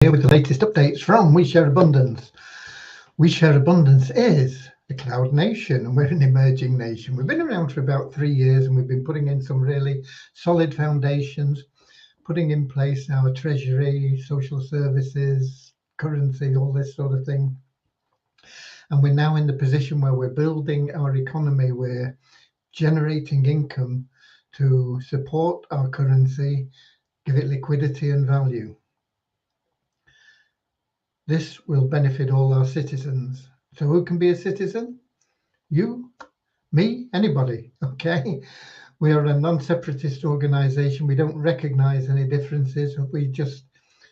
here with the latest updates from We Share Abundance. We Share Abundance is a cloud nation and we're an emerging nation. We've been around for about 3 years and we've been putting in some really solid foundations, putting in place our treasury, social services, currency, all this sort of thing. And we're now in the position where we're building our economy. We're generating income to support our currency, give it liquidity and value. This will benefit all our citizens. So who can be a citizen? You, me, anybody, okay? We are a non-separatist organization. We don't recognize any differences. We just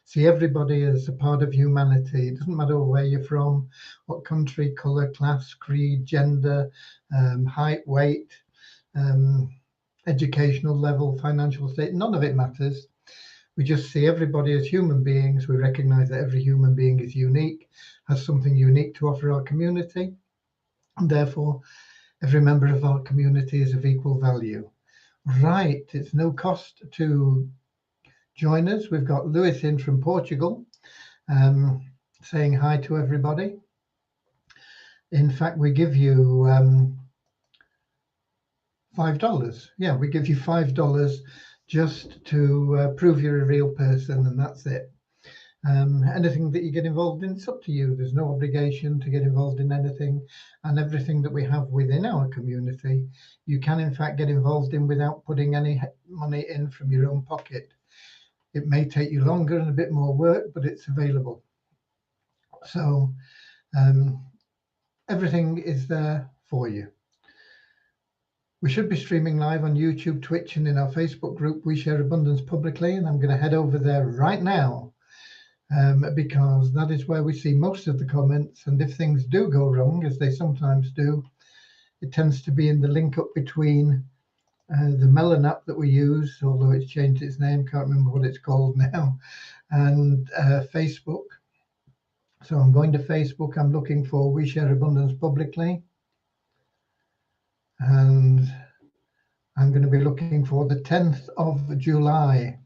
see everybody as a part of humanity. It doesn't matter where you're from, what country, color, class, creed, gender, height, weight, educational level, financial state, none of it matters. We just see everybody as human beings. We recognize that every human being is unique, has something unique to offer our community, and therefore every member of our community is of equal value. Right, it's no cost to join us. We've got Lewis in from Portugal, saying hi to everybody. In fact, we give you $5. Yeah, we give you $5 just to prove you're a real person, and that's it. Anything that you get involved in, it's up to you. There's no obligation to get involved in anything, and everything that we have within our community, you can in fact get involved in without putting any money in from your own pocket. It may take you longer and a bit more work, but it's available. So everything is there for you. We should be streaming live on YouTube, Twitch, and in our Facebook group, We Share Abundance Publicly, and I'm going to head over there right now. Because that is where we see most of the comments, and if things do go wrong, as they sometimes do, it tends to be in the link up between the Melon app that we use, although it's changed its name, can't remember what it's called now, and Facebook. So I'm going to Facebook, I'm looking for We Share Abundance Publicly, and I'm going to be looking for the 10th of July.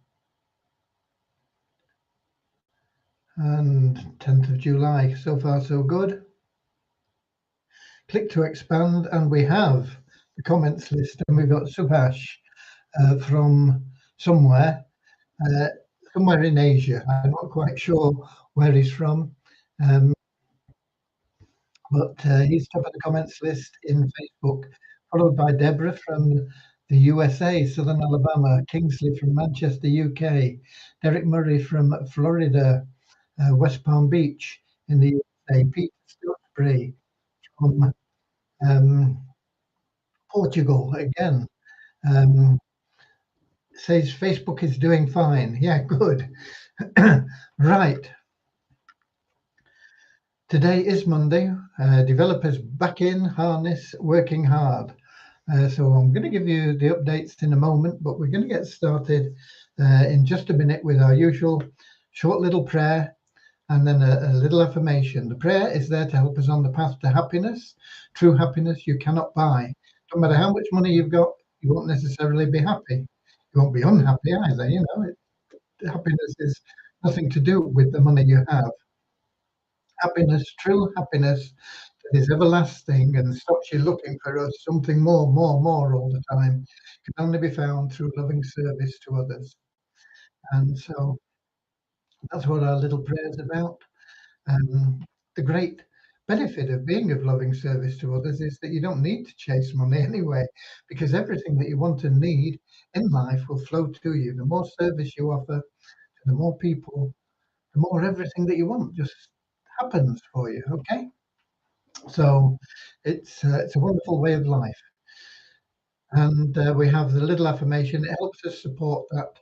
And 10th of July, so far so good. Click to expand, and we have the comments list, and we've got Subhash from somewhere in Asia. I'm not quite sure where he's from, but he's top of the comments list in Facebook, followed by Deborah from the USA, Southern Alabama, Kingsley from Manchester, UK, Derek Murray from Florida, West Palm Beach in the USA, Peter Stokesbury from Portugal again. Says Facebook is doing fine. Yeah, good. Right. Today is Monday. Developers back in harness, working hard. So I'm going to give you the updates in a moment, but we're going to get started in just a minute with our usual short little prayer and then a little affirmation. The prayer is there to help us on the path to happiness. True happiness you cannot buy. No matter how much money you've got, you won't necessarily be happy. You won't be unhappy either. You know, happiness is nothing to do with the money you have. Happiness, true happiness, that is everlasting and stops you looking for something more all the time, can only be found through loving service to others. And so that's what our little prayer is about. The great benefit of being of loving service to others is that you don't need to chase money anyway, because everything that you want and need in life will flow to you. The more service you offer to the more people, the more everything that you want just happens for you. Okay, so it's a wonderful way of life, and we have the little affirmation. It helps us support that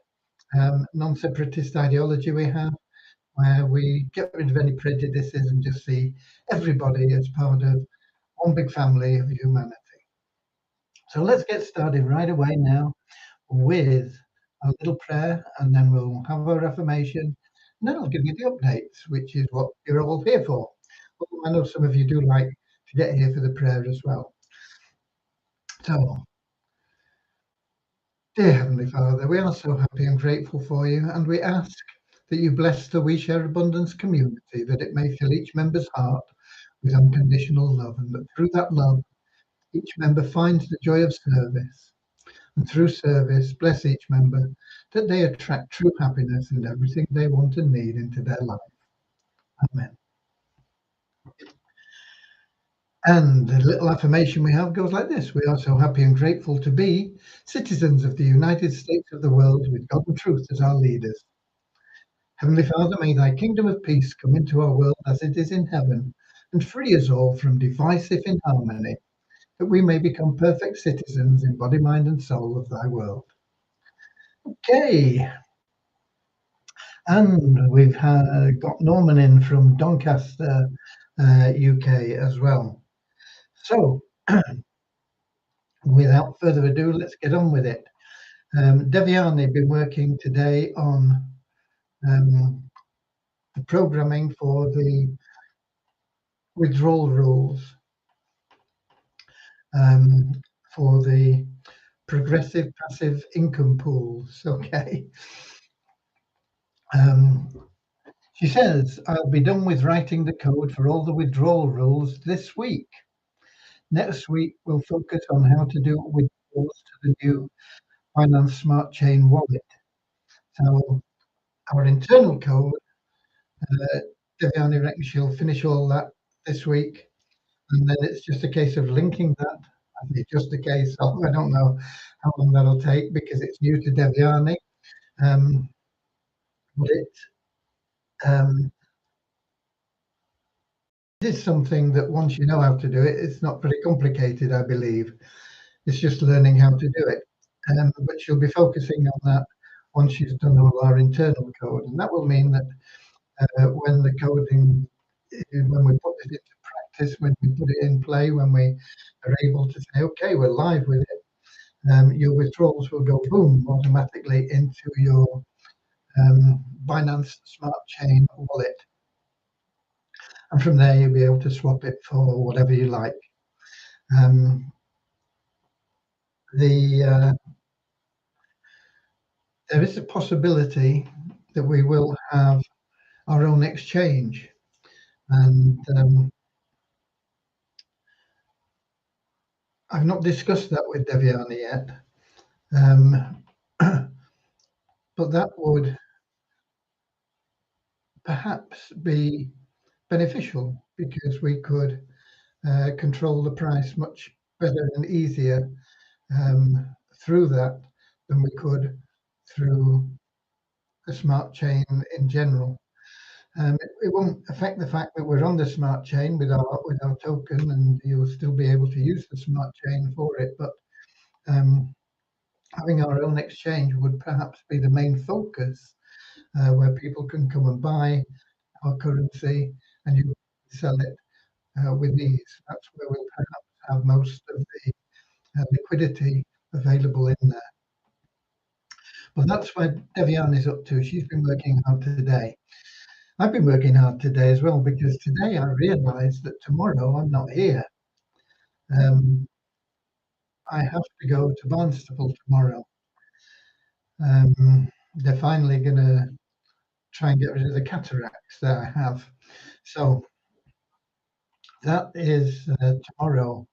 non-separatist ideology we have, where we get rid of any prejudices and just see everybody as part of one big family of humanity. So let's get started right away now with a little prayer, and then we'll have our affirmation, and then I'll give you the updates, which is what you're all here for. I know some of you do like to get here for the prayer as well. So, dear Heavenly Father, we are so happy and grateful for you, and we ask that you bless the We Share Abundance community, that it may fill each member's heart with unconditional love, and that through that love, each member finds the joy of service. And through service, bless each member that they attract true happiness and everything they want and need into their life. Amen. And the little affirmation we have goes like this: we are so happy and grateful to be citizens of the United States of the world with God and truth as our leaders. Heavenly Father, may thy kingdom of peace come into our world as it is in heaven, and free us all from divisive inharmony, that we may become perfect citizens in body, mind, and soul of thy world. Okay. And we've got Norman in from Doncaster, UK as well. So, without further ado, let's get on with it. Devyani been working today on the programming for the withdrawal rules for the progressive passive income pools. Okay. She says, I'll be done with writing the code for all the withdrawal rules this week. Next week, we'll focus on how to do withdrawals to the new Binance Smart Chain wallet. So our internal code, Devyani reckons she'll finish all that this week. And then it's just a case of linking that. It's just a case of, I don't know how long that'll take because it's new to Devyani. But it is something that once you know how to do it, it's not very complicated, I believe. It's just learning how to do it. But she'll be focusing on that once she's done all our internal code. And that will mean that when the coding, when we put it into practice, when we put it in play, when we are able to say, okay, we're live with it, your withdrawals will go boom automatically into your Binance Smart Chain wallet. And from there, you'll be able to swap it for whatever you like. There is a possibility that we will have our own exchange. And I've not discussed that with Devyani yet. But that would perhaps be beneficial because we could control the price much better and easier through that than we could through the smart chain in general. It won't affect the fact that we're on the smart chain with our token, and you'll still be able to use the smart chain for it. But having our own exchange would perhaps be the main focus, where people can come and buy our currency and you sell it with ease. That's where we'll perhaps have most of the liquidity available in there. But that's where Devyani is up to. She's been working hard today. I've been working hard today as well because today I realised that tomorrow I'm not here. I have to go to Barnstaple tomorrow. They're finally going to try and get rid of the cataracts that I have. So that is tomorrow.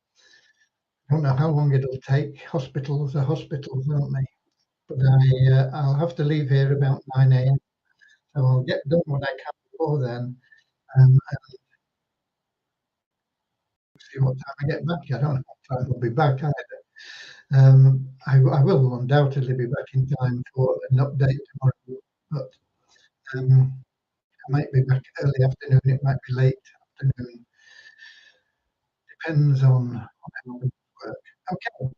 I don't know how long it'll take. Hospitals are hospitals, aren't they? But I'll have to leave here about 9 a.m. So I'll get done what I can before then. And see what time I get back. I don't know what time I'll be back either. I will undoubtedly be back in time for an update tomorrow, but I might be back early afternoon. It might be late afternoon. Depends on how we work. Okay.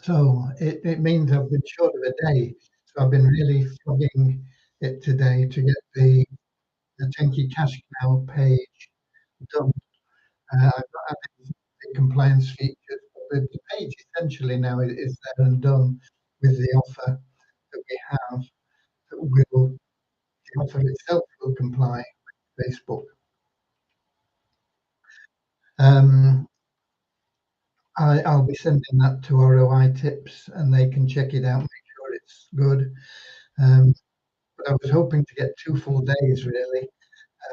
So it means I've been short of a day. So I've been really flogging it today to get the Tenki Cash Cow page done. I've not added the compliance features, but the page essentially now is there and done with the offer that we have. That will, the offer itself will comply with Facebook. I'll be sending that to ROI Tips, and they can check it out, make sure it's good. But but I was hoping to get 2 full days really.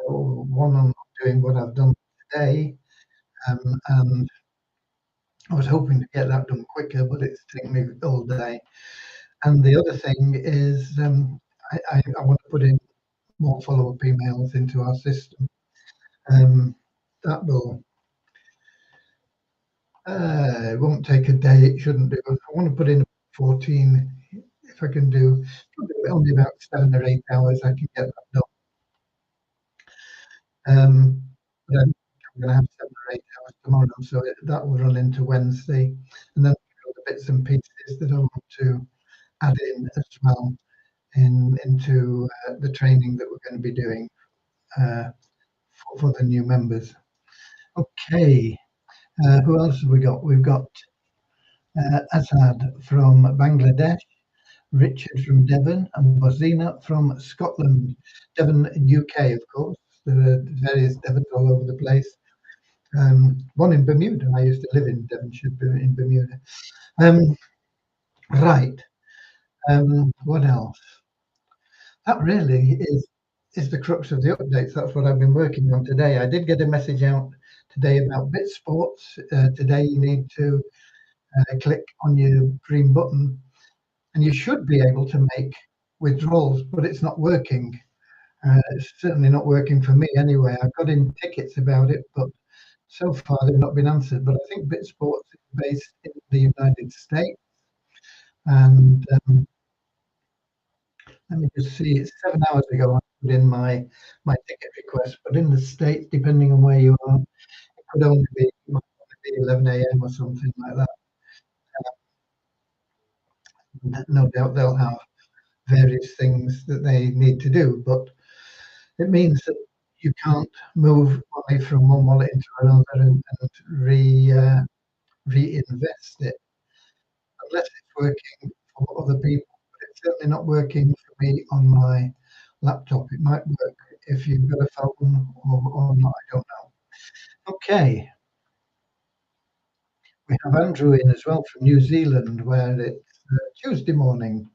One on doing what I've done today, and I was hoping to get that done quicker, but it's taken me all day. And the other thing is, I want to put in more follow-up emails into our system. That will, it won't take a day, it shouldn't do. I want to put in 14, if I can do, only about 7 or 8 hours, I can get that done. But I'm gonna have 7 or 8 hours tomorrow, so that will run into Wednesday. And then the bits and pieces that I want to add in as well into the training that we're going to be doing for the new members. Okay, who else have we got? We've got Asad from Bangladesh, Richard from Devon, and Bozina from Scotland. Devon, UK, of course. There are various Devons all over the place. One in Bermuda. I used to live in Devonshire, in Bermuda. Right. What else? That really is the crux of the updates. That's what I've been working on today. I did get a message out today about BitSports. Today you need to click on your green button, and you should be able to make withdrawals, but it's not working. It's certainly not working for me anyway. I've got in tickets about it, but so far they've not been answered. But I think BitSports is based in the United States, and let me just see. It's 7 hours ago I put in my ticket request, but in the States, depending on where you are, it could only be, it might only be 11 a.m. or something like that. No doubt they'll have various things that they need to do, but it means that you can't move money from one wallet into another and reinvest it unless it's working for other people. But it's certainly not working for me on my laptop. It might work if you've got a phone or not. I don't know. Okay, we have Andrew in as well from New Zealand, where it's Tuesday morning.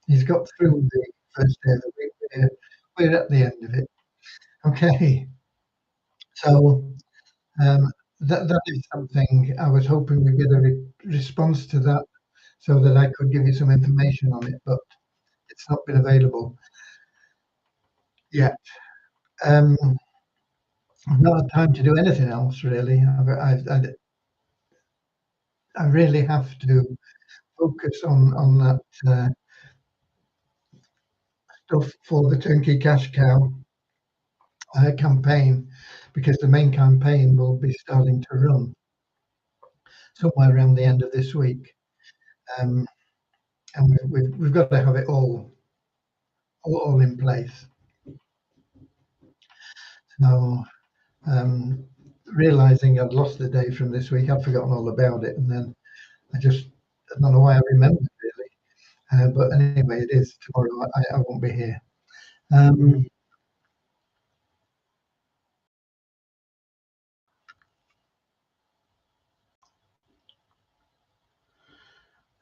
He's got through the first day of the week. We're at the end of it. Okay, so that is something I was hoping we'd get a response to that so that I could give you some information on it, but it's not been available yet. I've not had time to do anything else really. I really have to focus on that stuff for the Turnkey Cash Cow campaign, because the main campaign will be starting to run somewhere around the end of this week, and we've got to have it all in place. So realizing I'd lost the day from this week, I'd forgotten all about it, and then I don't know why I remembered really. But anyway, it is tomorrow. I won't be here.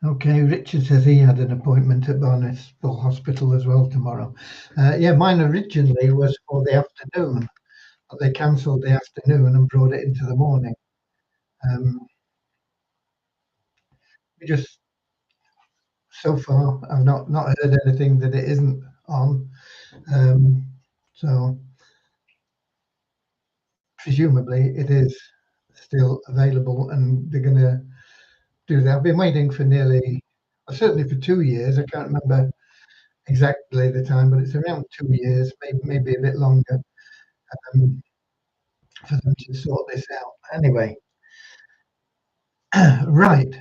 Okay, Richard says he had an appointment at Barnestable Hospital as well tomorrow. Yeah, mine originally was for the afternoon, but they cancelled the afternoon and brought it into the morning. We just so far I've not heard anything that it isn't on. So presumably it is still available, and they're going to do that. I've been waiting for certainly for 2 years. I can't remember exactly the time, but it's around 2 years, maybe a bit longer, for them to sort this out. Anyway, right.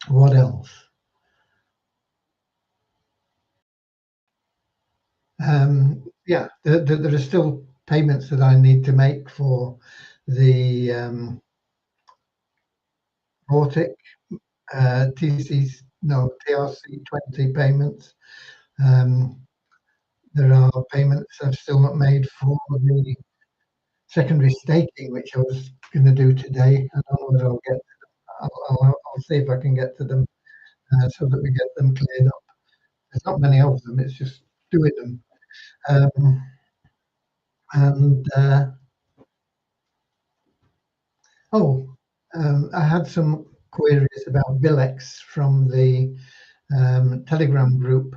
What else? Yeah, there are still payments that I need to make for the Vortic TRC20 payments. There are payments I've still not made for the secondary staking, which I was going to do today. I don't know whether I'll get. I'll see if I can get to them so that we get them cleared up. There's not many of them, it's just doing them. Um, and oh, I had some queries about Billex from the Telegram group.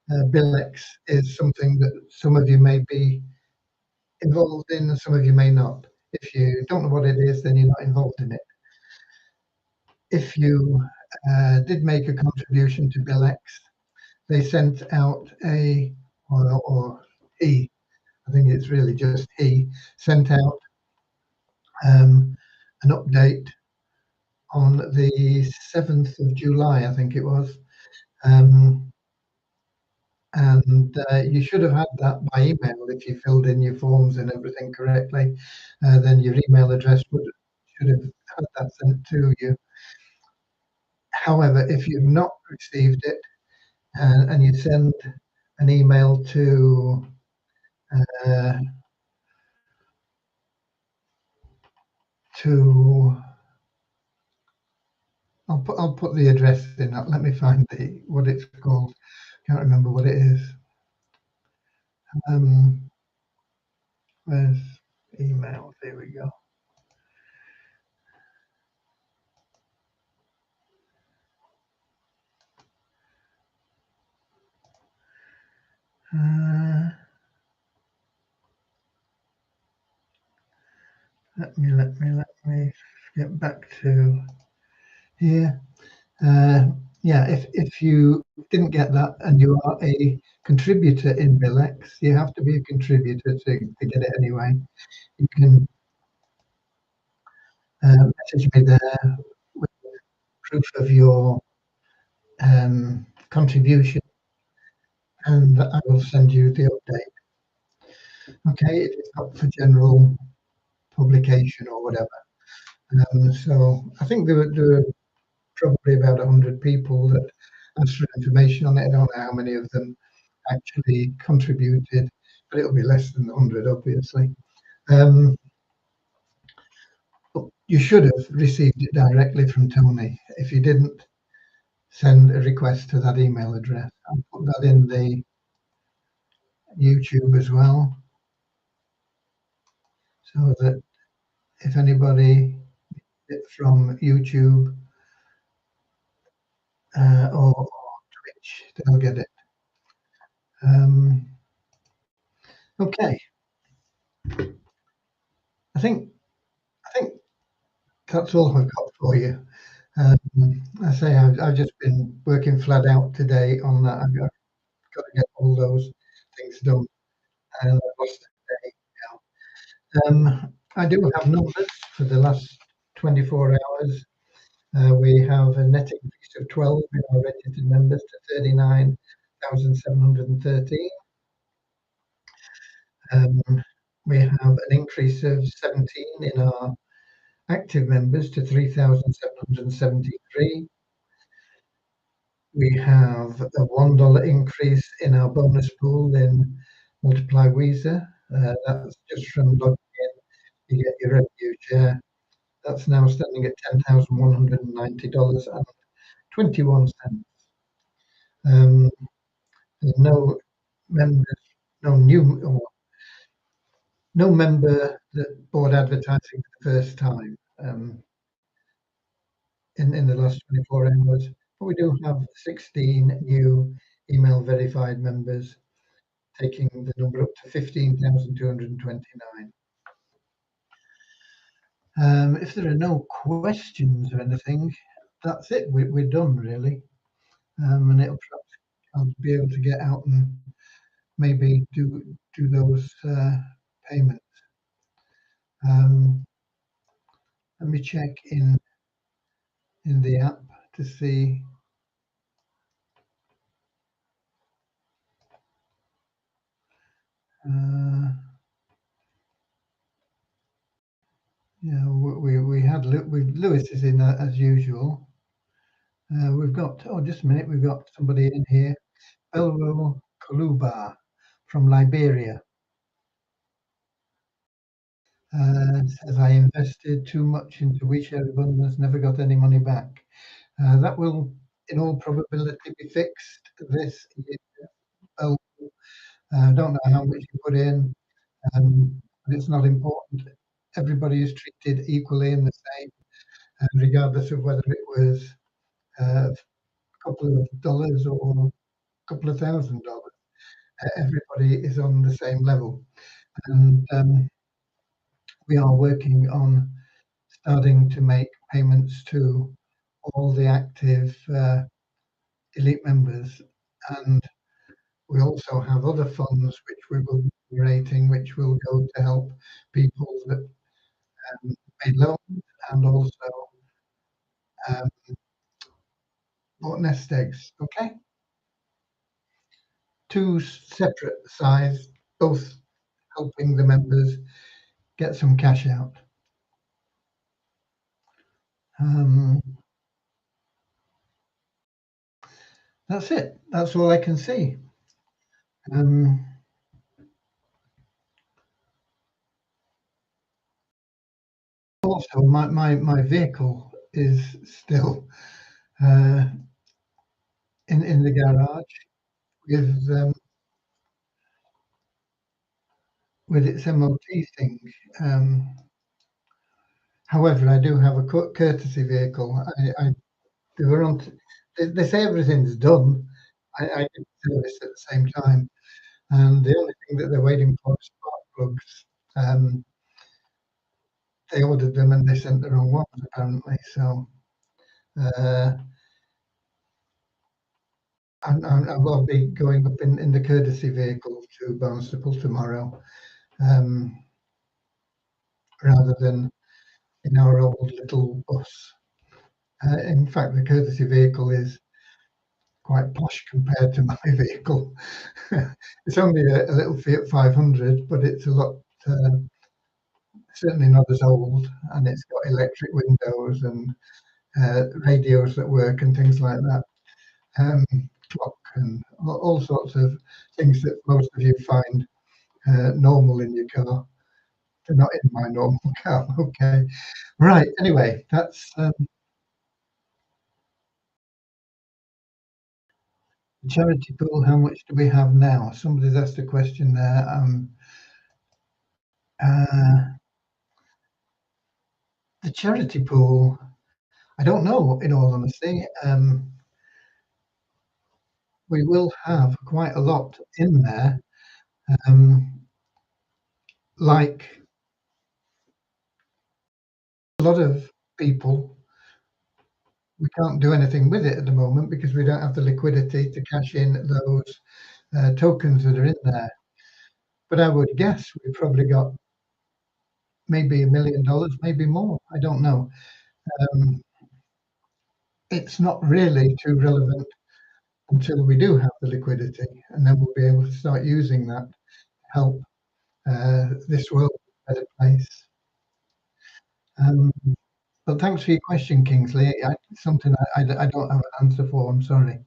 Billex is something that some of you may be involved in and some of you may not. If you don't know what it is, then you're not involved in it. If you did make a contribution to Billex, they sent out or he, I think it's really just he, sent out an update on the 7th of July, I think it was. Um, and you should have had that by email if you filled in your forms and everything correctly. Then your email address should have had that sent to you. However, if you've not received it and you send an email uh, to I'll put the address in. Let me find what it's called. Can't remember what it is. Where's email? There we go. Let me get back to here. Yeah, if you didn't get that and you are a contributor in Billex, you have to be a contributor to get it anyway. You can message me there with proof of your contribution, and I will send you the update. Okay, it is up for general publication or whatever. So I think there were probably about 100 people that asked for information on it. I don't know how many of them actually contributed, but it'll be less than 100, obviously. But you should have received it directly from Tony. If you didn't, send a request to that email address. I'll put that in the YouTube as well, so that if anybody from YouTube or Twitch, they'll get it. Okay. I think that's all I've got for you. I say I've just been working flat out today on that. I've got to get all those things done, and I've lost a day now. I do have numbers for the last 24 hours. We have a net increase of 12 in our registered members to 39,713. We have an increase of 17 in our active members to 3,773. We have a $1 increase in our bonus pool in Multiply Weezer. That's just from logging in. You get your revenue share. That's now standing at $10,190.21. There's no members, no member that bought advertising for the first time in the last 24 hours. But we do have 16 new email verified members, taking the number up to 15,229. If there are no questions or anything, that's it. We're done really, and I'll be able to get out and maybe do those payments. Let me check in the app to see. Yeah, we had Lewis is in as usual. We've got just a minute. We've got somebody in here, Belro Kaluba from Liberia. Says I invested too much into WeShare Abundance, never got any money back. That will in all probability be fixed this year. Well, I don't know how much you put in, but it's not important. Everybody is treated equally and the same, regardless of whether it was a couple of dollars or a couple of $1,000. Everybody is on the same level, and we are working on starting to make payments to all the active elite members, and we also have other funds which we will be creating, which will go to help people that made loans and also um, bought nest eggs. Okay, two separate sides, both helping the members get some cash out. That's it. That's all I can see. Also, my vehicle is still in the garage with its MOT thing. However, I do have a courtesy vehicle. They were on. They say everything's done. I did service at the same time, and the only thing that they're waiting for is spark plugs. They ordered them and they sent the wrong ones apparently. So I will be going up in the courtesy vehicle to Barnstaple tomorrow, rather than in our old little bus. In fact, the courtesy vehicle is quite posh compared to my vehicle. It's only a little Fiat 500, but it's a lot, certainly not as old, and it's got electric windows and radios that work and things like that. Clock and all sorts of things that most of you find normal in your car. They're not in my normal car. Okay, right. Anyway, that's charity pool. How much do we have now? Somebody's asked a question there. The charity pool. I don't know. In all honesty, we will have quite a lot in there. Like a lot of people, we can't do anything with it at the moment because we don't have the liquidity to cash in those tokens that are in there. But I would guess we've probably got maybe $1 million, maybe more. I don't know. It's not really too relevant until we do have the liquidity, and then we'll be able to start using that to help this world a better place. But thanks for your question, Kingsley. Something I don't have an answer for. I'm sorry.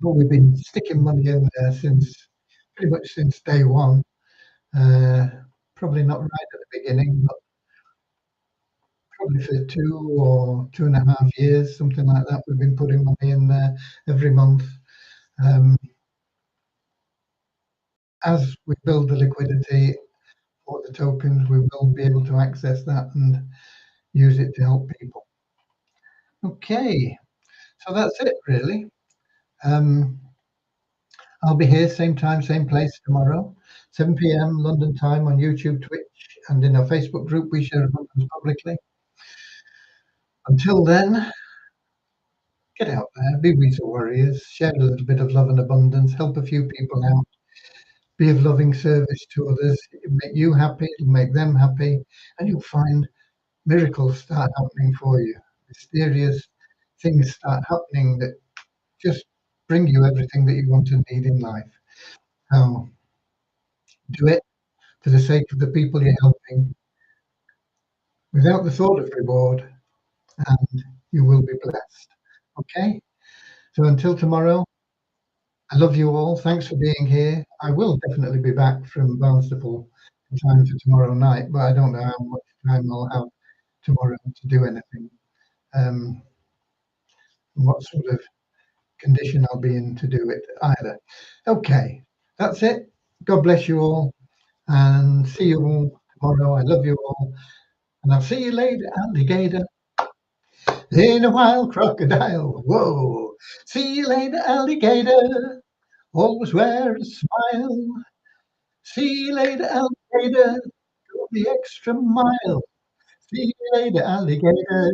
But we've been sticking money in there pretty much since day one. Probably not right at the beginning, but probably for 2 or 2.5 years, something like that. We've been putting money in there every month. As we build the liquidity for the tokens, we will be able to access that and use it to help people. Okay, so that's it really. I'll be here same time, same place tomorrow, 7 p.m. London time on YouTube, Twitch, and in our Facebook group. We share abundance publicly. Until then, get out there, be Weasel Warriors, share a little bit of love and abundance, help a few people out, be of loving service to others. It'll make you happy, it'll make them happy, and you'll find miracles start happening for you. Mysterious things start happening that just bring you everything that you want and need in life. So do it for the sake of the people you're helping, without the thought of reward, and you will be blessed. Okay? So until tomorrow, I love you all. Thanks for being here. I will definitely be back from Barnstaple in time for tomorrow night, but I don't know how much time I'll have tomorrow to do anything. and what sort of condition I'll be in to do it either. Okay, that's it. God bless you all, and see you all tomorrow. I love you all, and I'll see you later, alligator. In a wild crocodile, whoa. See you later, alligator. Always wear a smile. See you later, alligator. Go the extra mile. See you later, alligator.